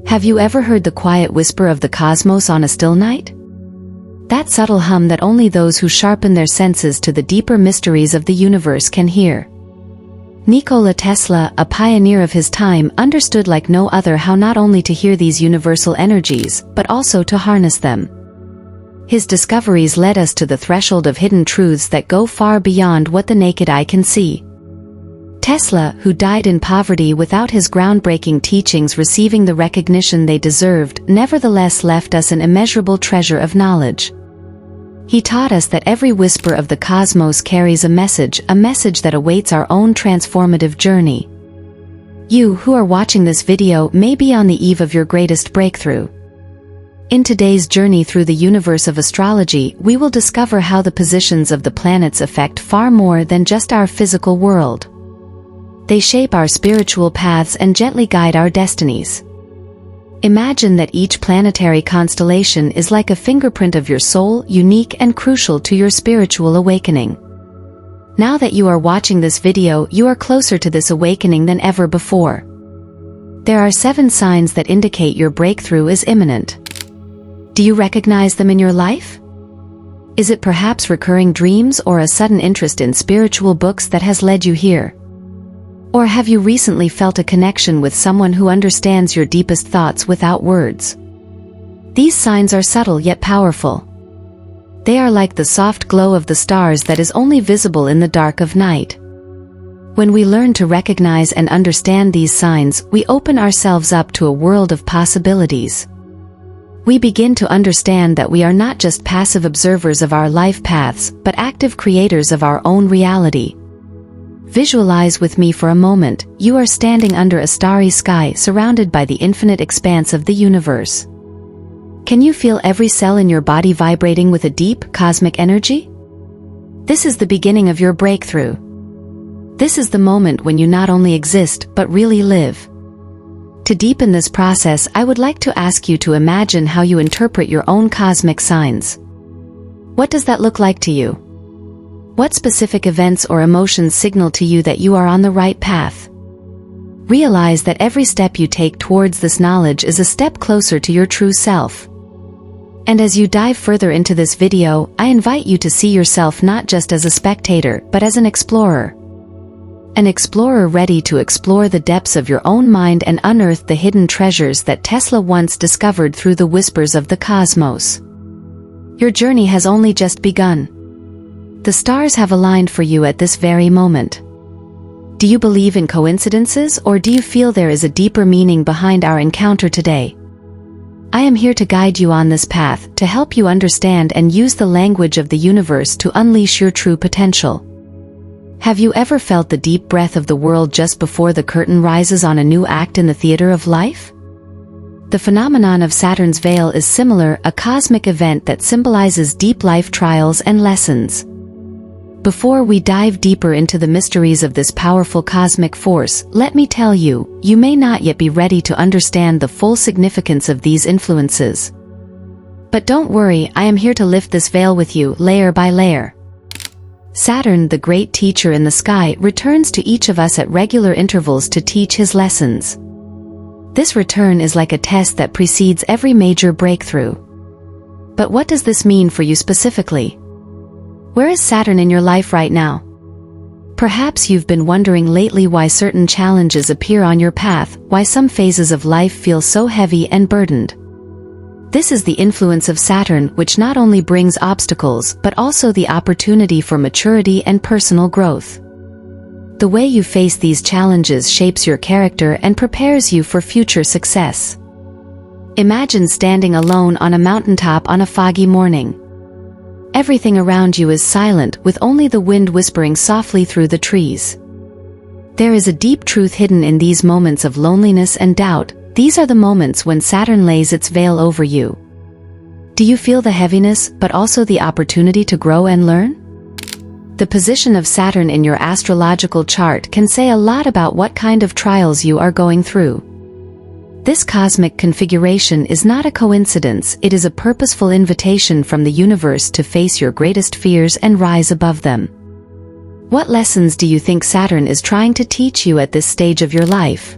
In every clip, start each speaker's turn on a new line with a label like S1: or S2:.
S1: Have you ever heard the quiet whisper of the cosmos on a still night? That subtle hum that only those who sharpen their senses to the deeper mysteries of the universe can hear. Nikola Tesla, a pioneer of his time, understood like no other how not only to hear these universal energies, but also to harness them. His discoveries led us to the threshold of hidden truths that go far beyond what the naked eye can see. Tesla, who died in poverty without his groundbreaking teachings receiving the recognition they deserved, nevertheless left us an immeasurable treasure of knowledge. He taught us that every whisper of the cosmos carries a message that awaits our own transformative journey. You who are watching this video may be on the eve of your greatest breakthrough. In today's journey through the universe of astrology, we will discover how the positions of the planets affect far more than just our physical world. They shape our spiritual paths and gently guide our destinies. Imagine that each planetary constellation is like a fingerprint of your soul, unique and crucial to your spiritual awakening. Now that you are watching this video, you are closer to this awakening than ever before. There are 7 signs that indicate your breakthrough is imminent. Do you recognize them in your life? Is it perhaps recurring dreams or a sudden interest in spiritual books that has led you here? Or have you recently felt a connection with someone who understands your deepest thoughts without words? These signs are subtle yet powerful. They are like the soft glow of the stars that is only visible in the dark of night. When we learn to recognize and understand these signs, we open ourselves up to a world of possibilities. We begin to understand that we are not just passive observers of our life paths, but active creators of our own reality. Visualize with me for a moment. You are standing under a starry sky surrounded by the infinite expanse of the universe. Can you feel every cell in your body vibrating with a deep, cosmic energy? This is the beginning of your breakthrough. This is the moment when you not only exist, but really live. To deepen this process, I would like to ask you to imagine how you interpret your own cosmic signs. What does that look like to you? What specific events or emotions signal to you that you are on the right path? Realize that every step you take towards this knowledge is a step closer to your true self. And as you dive further into this video, I invite you to see yourself not just as a spectator, but as an explorer. An explorer ready to explore the depths of your own mind and unearth the hidden treasures that Tesla once discovered through the whispers of the cosmos. Your journey has only just begun. The stars have aligned for you at this very moment. Do you believe in coincidences, or do you feel there is a deeper meaning behind our encounter today? I am here to guide you on this path, to help you understand and use the language of the universe to unleash your true potential. Have you ever felt the deep breath of the world just before the curtain rises on a new act in the theater of life? The phenomenon of Saturn's veil is similar, a cosmic event that symbolizes deep life trials and lessons. Before we dive deeper into the mysteries of this powerful cosmic force, let me tell you, you may not yet be ready to understand the full significance of these influences. But don't worry, I am here to lift this veil with you, layer by layer. Saturn, the great teacher in the sky, returns to each of us at regular intervals to teach his lessons. This return is like a test that precedes every major breakthrough. But what does this mean for you specifically? Where is Saturn in your life right now? Perhaps you've been wondering lately why certain challenges appear on your path, why some phases of life feel so heavy and burdened. This is the influence of Saturn, which not only brings obstacles, but also the opportunity for maturity and personal growth. The way you face these challenges shapes your character and prepares you for future success. Imagine standing alone on a mountaintop on a foggy morning. Everything around you is silent, with only the wind whispering softly through the trees. There is a deep truth hidden in these moments of loneliness and doubt. These are the moments when Saturn lays its veil over you. Do you feel the heaviness, but also the opportunity to grow and learn? The position of Saturn in your astrological chart can say a lot about what kind of trials you are going through. This cosmic configuration is not a coincidence, it is a purposeful invitation from the universe to face your greatest fears and rise above them. What lessons do you think Saturn is trying to teach you at this stage of your life?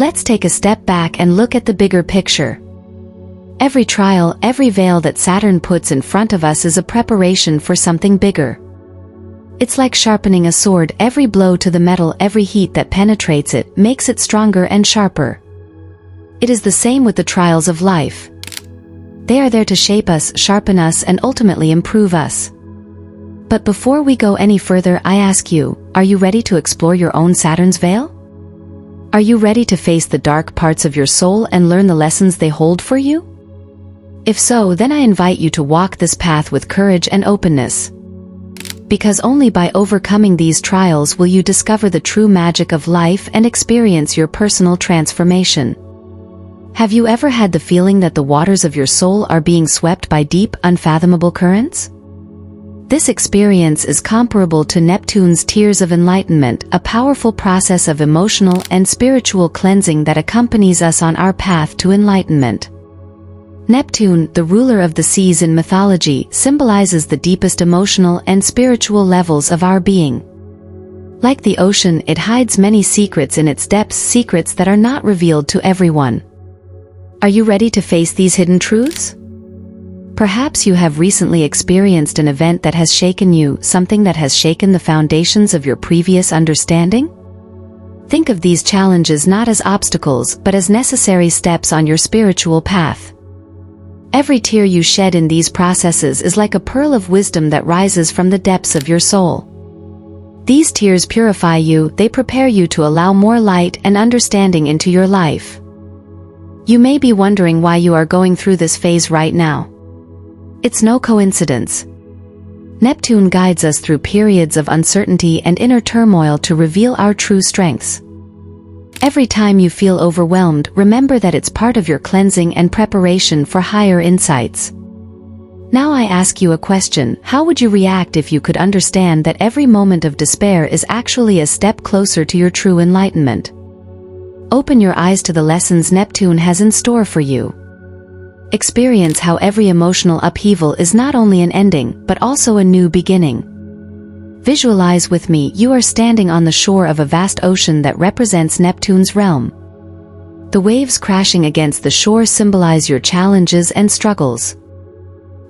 S1: Let's take a step back and look at the bigger picture. Every trial, every veil that Saturn puts in front of us is a preparation for something bigger. It's like sharpening a sword. Every blow to the metal, every heat that penetrates it, makes it stronger and sharper. It is the same with the trials of life. They are there to shape us, sharpen us, and ultimately improve us. But before we go any further, I ask you, are you ready to explore your own Saturn's veil? Are you ready to face the dark parts of your soul and learn the lessons they hold for you? If so, then I invite you to walk this path with courage and openness. Because only by overcoming these trials will you discover the true magic of life and experience your personal transformation. Have you ever had the feeling that the waters of your soul are being swept by deep, unfathomable currents? This experience is comparable to Neptune's tears of enlightenment, a powerful process of emotional and spiritual cleansing that accompanies us on our path to enlightenment. Neptune, the ruler of the seas in mythology, symbolizes the deepest emotional and spiritual levels of our being. Like the ocean, it hides many secrets in its depths, secrets that are not revealed to everyone. Are you ready to face these hidden truths? Perhaps you have recently experienced an event that has shaken you, something that has shaken the foundations of your previous understanding? Think of these challenges not as obstacles, but as necessary steps on your spiritual path. Every tear you shed in these processes is like a pearl of wisdom that rises from the depths of your soul. These tears purify you, they prepare you to allow more light and understanding into your life. You may be wondering why you are going through this phase right now. It's no coincidence. Neptune guides us through periods of uncertainty and inner turmoil to reveal our true strengths. Every time you feel overwhelmed, remember that it's part of your cleansing and preparation for higher insights. Now I ask you a question: how would you react if you could understand that every moment of despair is actually a step closer to your true enlightenment? Open your eyes to the lessons Neptune has in store for you. Experience how every emotional upheaval is not only an ending, but also a new beginning. Visualize with me, you are standing on the shore of a vast ocean that represents Neptune's realm. The waves crashing against the shore symbolize your challenges and struggles.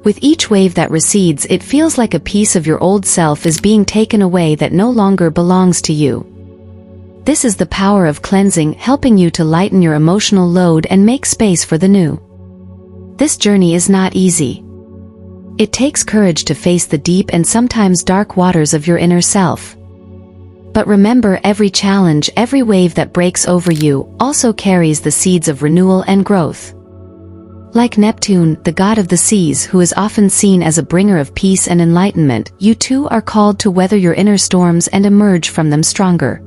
S1: With each wave that recedes, it feels like a piece of your old self is being taken away that no longer belongs to you. This is the power of cleansing, helping you to lighten your emotional load and make space for the new. This journey is not easy. It takes courage to face the deep and sometimes dark waters of your inner self. But remember, every challenge, every wave that breaks over you, also carries the seeds of renewal and growth. Like Neptune, the god of the seas, who is often seen as a bringer of peace and enlightenment, you too are called to weather your inner storms and emerge from them stronger.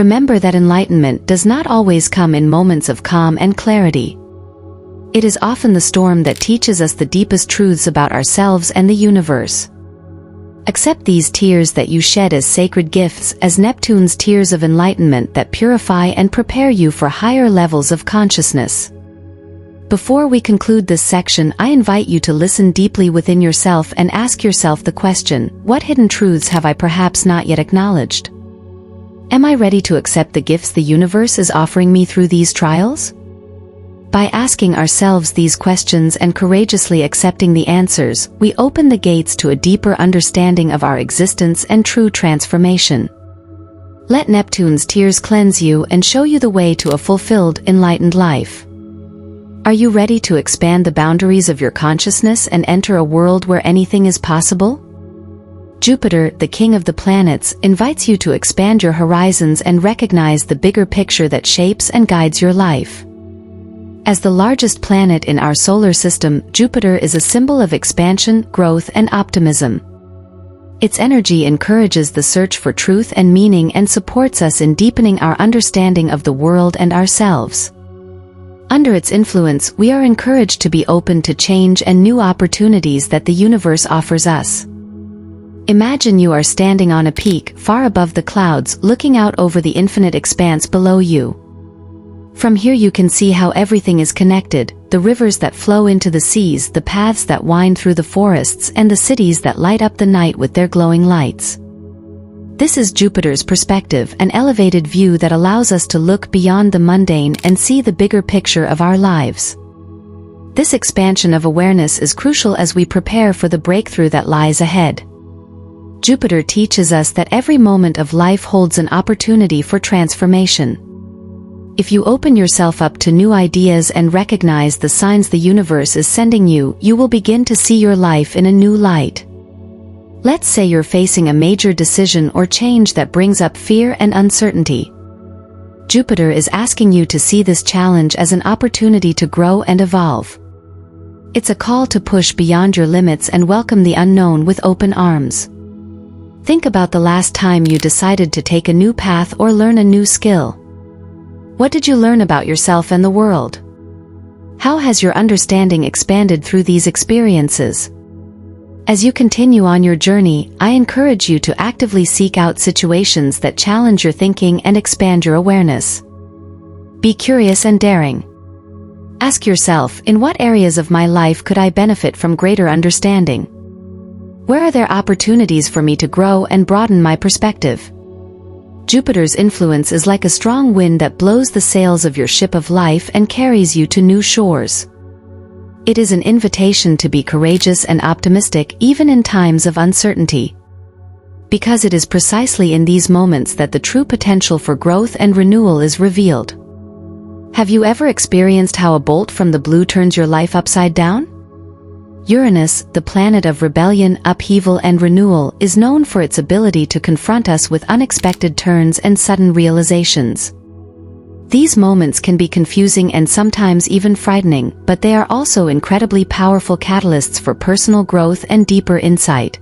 S1: Remember that enlightenment does not always come in moments of calm and clarity. It is often the storm that teaches us the deepest truths about ourselves and the universe. Accept these tears that you shed as sacred gifts, as Neptune's tears of enlightenment that purify and prepare you for higher levels of consciousness. Before we conclude this section, I invite you to listen deeply within yourself and ask yourself the question: what hidden truths have I perhaps not yet acknowledged? Am I ready to accept the gifts the universe is offering me through these trials? By asking ourselves these questions and courageously accepting the answers, we open the gates to a deeper understanding of our existence and true transformation. Let Neptune's tears cleanse you and show you the way to a fulfilled, enlightened life. Are you ready to expand the boundaries of your consciousness and enter a world where anything is possible? Jupiter, the king of the planets, invites you to expand your horizons and recognize the bigger picture that shapes and guides your life. As the largest planet in our solar system, Jupiter is a symbol of expansion, growth, and optimism. Its energy encourages the search for truth and meaning and supports us in deepening our understanding of the world and ourselves. Under its influence, we are encouraged to be open to change and new opportunities that the universe offers us. Imagine you are standing on a peak, far above the clouds, looking out over the infinite expanse below you. From here you can see how everything is connected: the rivers that flow into the seas, the paths that wind through the forests, and the cities that light up the night with their glowing lights. This is Jupiter's perspective, an elevated view that allows us to look beyond the mundane and see the bigger picture of our lives. This expansion of awareness is crucial as we prepare for the breakthrough that lies ahead. Jupiter teaches us that every moment of life holds an opportunity for transformation. If you open yourself up to new ideas and recognize the signs the universe is sending you, you will begin to see your life in a new light. Let's say you're facing a major decision or change that brings up fear and uncertainty. Jupiter is asking you to see this challenge as an opportunity to grow and evolve. It's a call to push beyond your limits and welcome the unknown with open arms. Think about the last time you decided to take a new path or learn a new skill. What did you learn about yourself and the world? How has your understanding expanded through these experiences? As you continue on your journey, I encourage you to actively seek out situations that challenge your thinking and expand your awareness. Be curious and daring. Ask yourself, in what areas of my life could I benefit from greater understanding? Where are there opportunities for me to grow and broaden my perspective? Jupiter's influence is like a strong wind that blows the sails of your ship of life and carries you to new shores. It is an invitation to be courageous and optimistic even in times of uncertainty. Because it is precisely in these moments that the true potential for growth and renewal is revealed. Have you ever experienced how a bolt from the blue turns your life upside down? Uranus, the planet of rebellion, upheaval and renewal, is known for its ability to confront us with unexpected turns and sudden realizations. These moments can be confusing and sometimes even frightening, but they are also incredibly powerful catalysts for personal growth and deeper insight.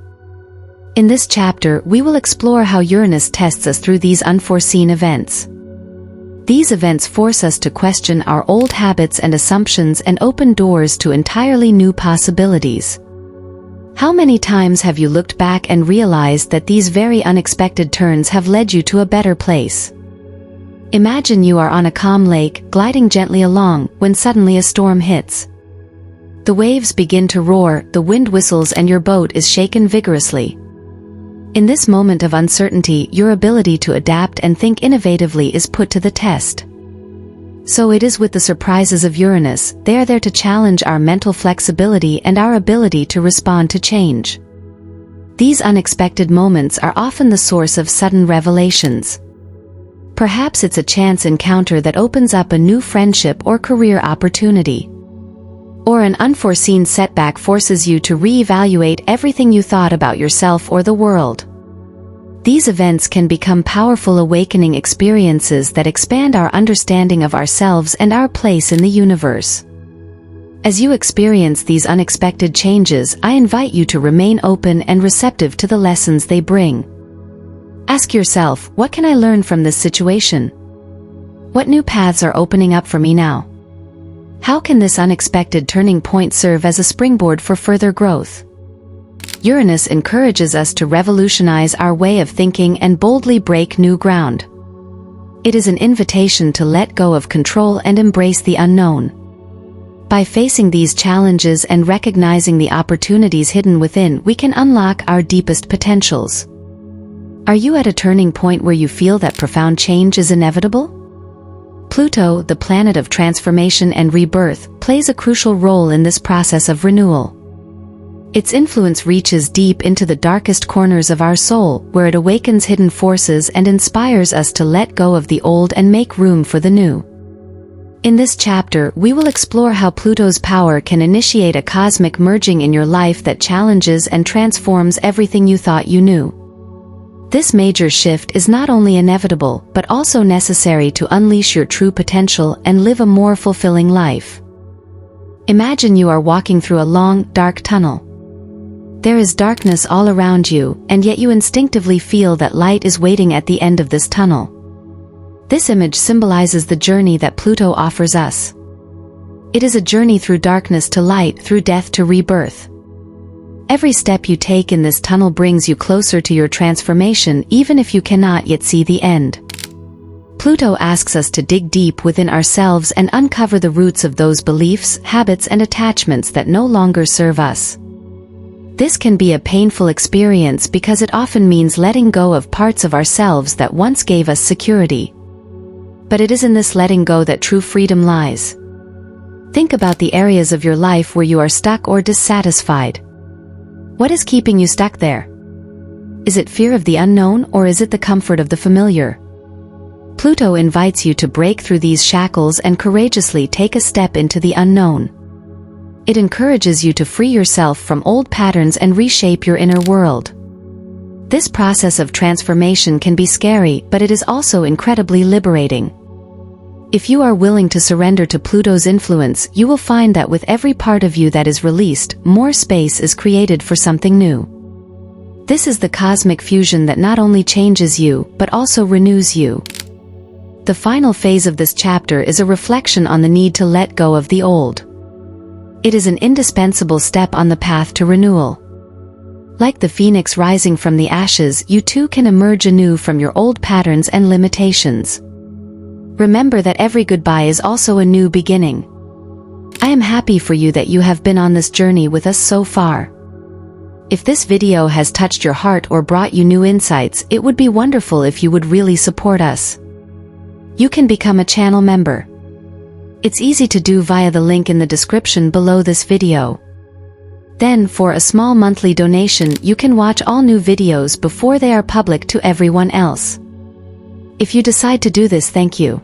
S1: In this chapter, we will explore how Uranus tests us through these unforeseen events. These events force us to question our old habits and assumptions and open doors to entirely new possibilities. How many times have you looked back and realized that these very unexpected turns have led you to a better place? Imagine you are on a calm lake, gliding gently along, when suddenly a storm hits. The waves begin to roar, the wind whistles and your boat is shaken vigorously. In this moment of uncertainty, your ability to adapt and think innovatively is put to the test. So it is with the surprises of Uranus, they are there to challenge our mental flexibility and our ability to respond to change. These unexpected moments are often the source of sudden revelations. Perhaps it's a chance encounter that opens up a new friendship or career opportunity. Or an unforeseen setback forces you to reevaluate everything you thought about yourself or the world. These events can become powerful awakening experiences that expand our understanding of ourselves and our place in the universe. As you experience these unexpected changes, I invite you to remain open and receptive to the lessons they bring. Ask yourself, what can I learn from this situation? What new paths are opening up for me now? How can this unexpected turning point serve as a springboard for further growth? Uranus encourages us to revolutionize our way of thinking and boldly break new ground. It is an invitation to let go of control and embrace the unknown. By facing these challenges and recognizing the opportunities hidden within, we can unlock our deepest potentials. Are you at a turning point where you feel that profound change is inevitable? Pluto, the planet of transformation and rebirth, plays a crucial role in this process of renewal. Its influence reaches deep into the darkest corners of our soul, where it awakens hidden forces and inspires us to let go of the old and make room for the new. In this chapter, we will explore how Pluto's power can initiate a cosmic merging in your life that challenges and transforms everything you thought you knew. This major shift is not only inevitable, but also necessary to unleash your true potential and live a more fulfilling life. Imagine you are walking through a long, dark tunnel. There is darkness all around you, and yet you instinctively feel that light is waiting at the end of this tunnel. This image symbolizes the journey that Pluto offers us. It is a journey through darkness to light, through death to rebirth. Every step you take in this tunnel brings you closer to your transformation, even if you cannot yet see the end. Pluto asks us to dig deep within ourselves and uncover the roots of those beliefs, habits and attachments that no longer serve us. This can be a painful experience because it often means letting go of parts of ourselves that once gave us security. But it is in this letting go that true freedom lies. Think about the areas of your life where you are stuck or dissatisfied. What is keeping you stuck there? Is it fear of the unknown, or is it the comfort of the familiar? Pluto invites you to break through these shackles and courageously take a step into the unknown. It encourages you to free yourself from old patterns and reshape your inner world. This process of transformation can be scary, but it is also incredibly liberating. If you are willing to surrender to Pluto's influence, you will find that with every part of you that is released, more space is created for something new. This is the cosmic fusion that not only changes you, but also renews you. The final phase of this chapter is a reflection on the need to let go of the old. It is an indispensable step on the path to renewal. Like the phoenix rising from the ashes, you too can emerge anew from your old patterns and limitations. Remember that every goodbye is also a new beginning. I am happy for you that you have been on this journey with us so far. If this video has touched your heart or brought you new insights, it would be wonderful if you would really support us. You can become a channel member. It's easy to do via the link in the description below this video. Then, for a small monthly donation, you can watch all new videos before they are public to everyone else. If you decide to do this, thank you.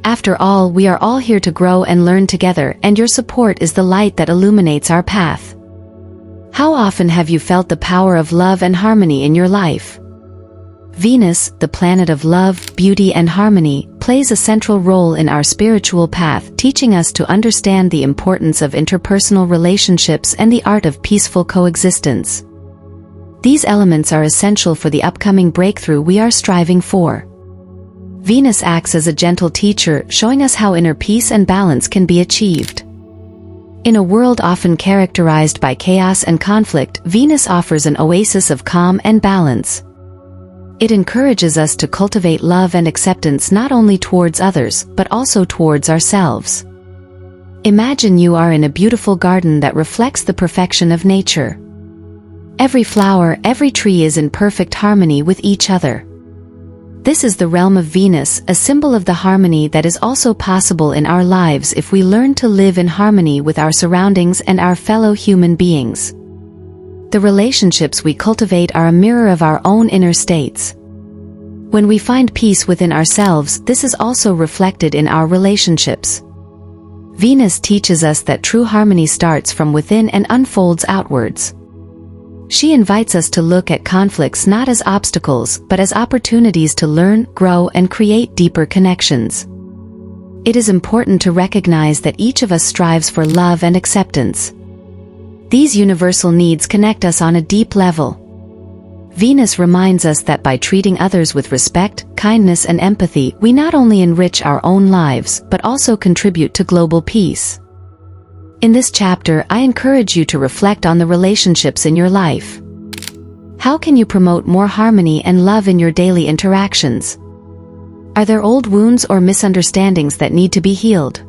S1: After all, we are all here to grow and learn together, and your support is the light that illuminates our path. How often have you felt the power of love and harmony in your life? Venus, the planet of love, beauty and harmony, plays a central role in our spiritual path, teaching us to understand the importance of interpersonal relationships and the art of peaceful coexistence. These elements are essential for the upcoming breakthrough we are striving for. Venus acts as a gentle teacher, showing us how inner peace and balance can be achieved. In a world often characterized by chaos and conflict, Venus offers an oasis of calm and balance. It encourages us to cultivate love and acceptance not only towards others, but also towards ourselves. Imagine you are in a beautiful garden that reflects the perfection of nature. Every flower, every tree is in perfect harmony with each other. This is the realm of Venus, a symbol of the harmony that is also possible in our lives if we learn to live in harmony with our surroundings and our fellow human beings. The relationships we cultivate are a mirror of our own inner states. When we find peace within ourselves, this is also reflected in our relationships. Venus teaches us that true harmony starts from within and unfolds outwards. She invites us to look at conflicts not as obstacles, but as opportunities to learn, grow, and create deeper connections. It is important to recognize that each of us strives for love and acceptance. These universal needs connect us on a deep level. Venus reminds us that by treating others with respect, kindness, and empathy, we not only enrich our own lives, but also contribute to global peace. In this chapter, I encourage you to reflect on the relationships in your life. How can you promote more harmony and love in your daily interactions? Are there old wounds or misunderstandings that need to be healed?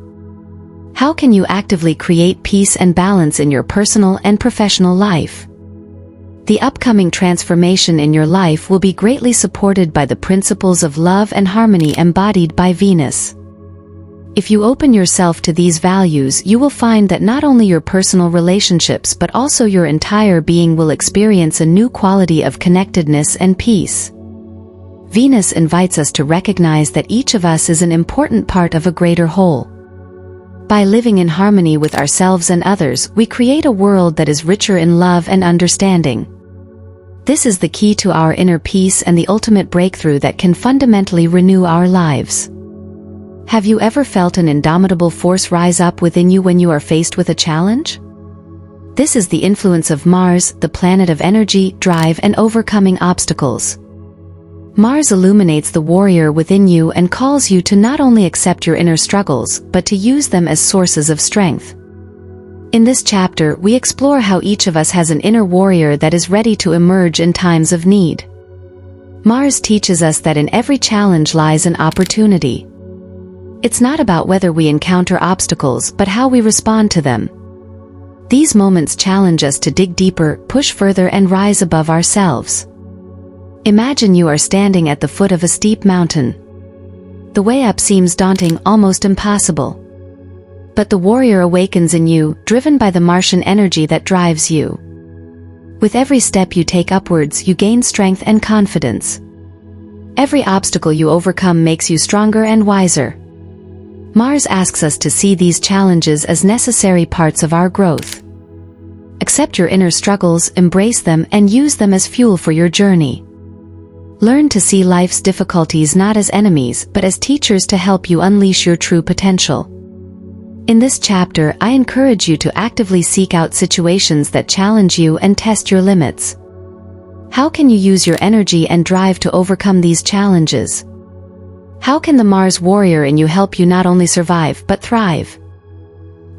S1: How can you actively create peace and balance in your personal and professional life? The upcoming transformation in your life will be greatly supported by the principles of love and harmony embodied by Venus. If you open yourself to these values, you will find that not only your personal relationships but also your entire being will experience a new quality of connectedness and peace. Venus invites us to recognize that each of us is an important part of a greater whole. By living in harmony with ourselves and others, we create a world that is richer in love and understanding. This is the key to our inner peace and the ultimate breakthrough that can fundamentally renew our lives. Have you ever felt an indomitable force rise up within you when you are faced with a challenge? This is the influence of Mars, the planet of energy, drive, and overcoming obstacles. Mars illuminates the warrior within you and calls you to not only accept your inner struggles, but to use them as sources of strength. In this chapter, we explore how each of us has an inner warrior that is ready to emerge in times of need. Mars teaches us that in every challenge lies an opportunity. It's not about whether we encounter obstacles, but how we respond to them. These moments challenge us to dig deeper, push further, and rise above ourselves. Imagine you are standing at the foot of a steep mountain. The way up seems daunting, almost impossible. But the warrior awakens in you, driven by the Martian energy that drives you. With every step you take upwards, you gain strength and confidence. Every obstacle you overcome makes you stronger and wiser. Mars asks us to see these challenges as necessary parts of our growth. Accept your inner struggles, embrace them, and use them as fuel for your journey. Learn to see life's difficulties not as enemies, but as teachers to help you unleash your true potential. In this chapter, I encourage you to actively seek out situations that challenge you and test your limits. How can you use your energy and drive to overcome these challenges? How can the Mars warrior in you help you not only survive but thrive?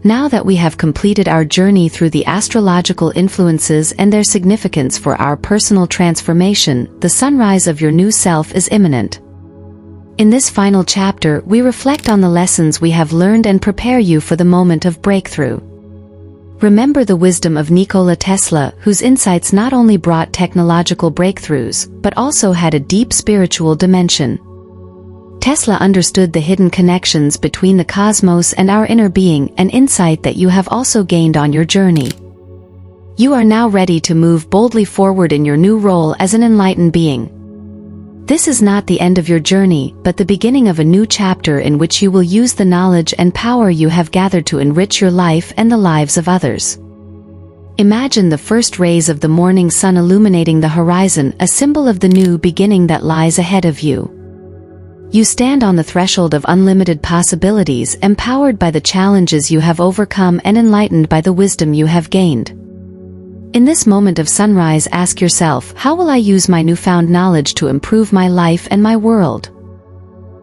S1: Now that we have completed our journey through the astrological influences and their significance for our personal transformation, the sunrise of your new self is imminent. In this final chapter, we reflect on the lessons we have learned and prepare you for the moment of breakthrough. Remember the wisdom of Nikola Tesla, whose insights not only brought technological breakthroughs, but also had a deep spiritual dimension. Tesla understood the hidden connections between the cosmos and our inner being, an insight that you have also gained on your journey. You are now ready to move boldly forward in your new role as an enlightened being. This is not the end of your journey, but the beginning of a new chapter in which you will use the knowledge and power you have gathered to enrich your life and the lives of others. Imagine the first rays of the morning sun illuminating the horizon, a symbol of the new beginning that lies ahead of you. You stand on the threshold of unlimited possibilities, empowered by the challenges you have overcome and enlightened by the wisdom you have gained. In this moment of sunrise, ask yourself, how will I use my newfound knowledge to improve my life and my world?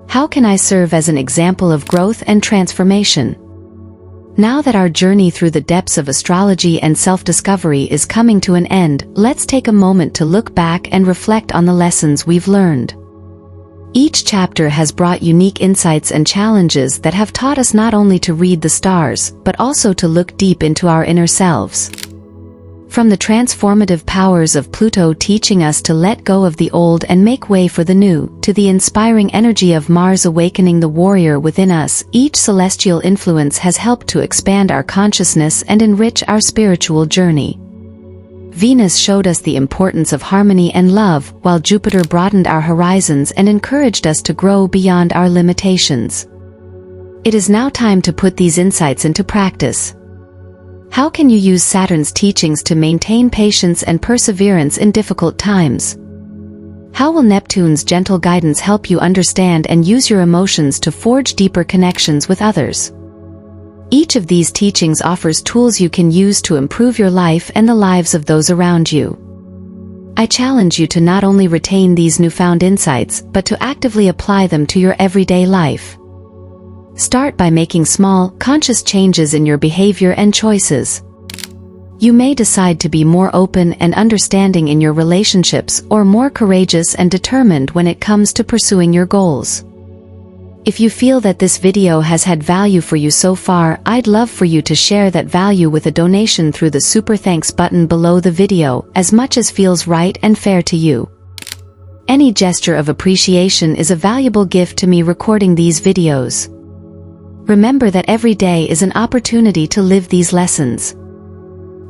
S1: How can I serve as an example of growth and transformation? Now that our journey through the depths of astrology and self-discovery is coming to an end, let's take a moment to look back and reflect on the lessons we've learned. Each chapter has brought unique insights and challenges that have taught us not only to read the stars, but also to look deep into our inner selves. From the transformative powers of Pluto teaching us to let go of the old and make way for the new, to the inspiring energy of Mars awakening the warrior within us, each celestial influence has helped to expand our consciousness and enrich our spiritual journey. Venus showed us the importance of harmony and love, while Jupiter broadened our horizons and encouraged us to grow beyond our limitations. It is now time to put these insights into practice. How can you use Saturn's teachings to maintain patience and perseverance in difficult times? How will Neptune's gentle guidance help you understand and use your emotions to forge deeper connections with others? Each of these teachings offers tools you can use to improve your life and the lives of those around you. I challenge you to not only retain these newfound insights, but to actively apply them to your everyday life. Start by making small, conscious changes in your behavior and choices. You may decide to be more open and understanding in your relationships, or more courageous and determined when it comes to pursuing your goals. If you feel that this video has had value for you so far, I'd love for you to share that value with a donation through the Super Thanks button below the video, as much as feels right and fair to you. Any gesture of appreciation is a valuable gift to me recording these videos. Remember that every day is an opportunity to live these lessons.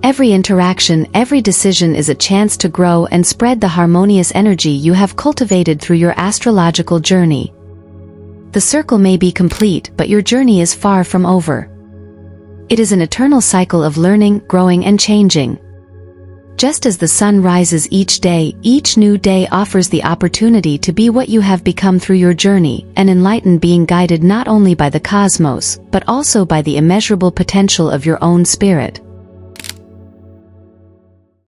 S1: Every interaction, every decision is a chance to grow and spread the harmonious energy you have cultivated through your astrological journey. The circle may be complete, but your journey is far from over. It is an eternal cycle of learning, growing, and changing. Just as the sun rises each day, each new day offers the opportunity to be what you have become through your journey, an enlightened being guided not only by the cosmos, but also by the immeasurable potential of your own spirit.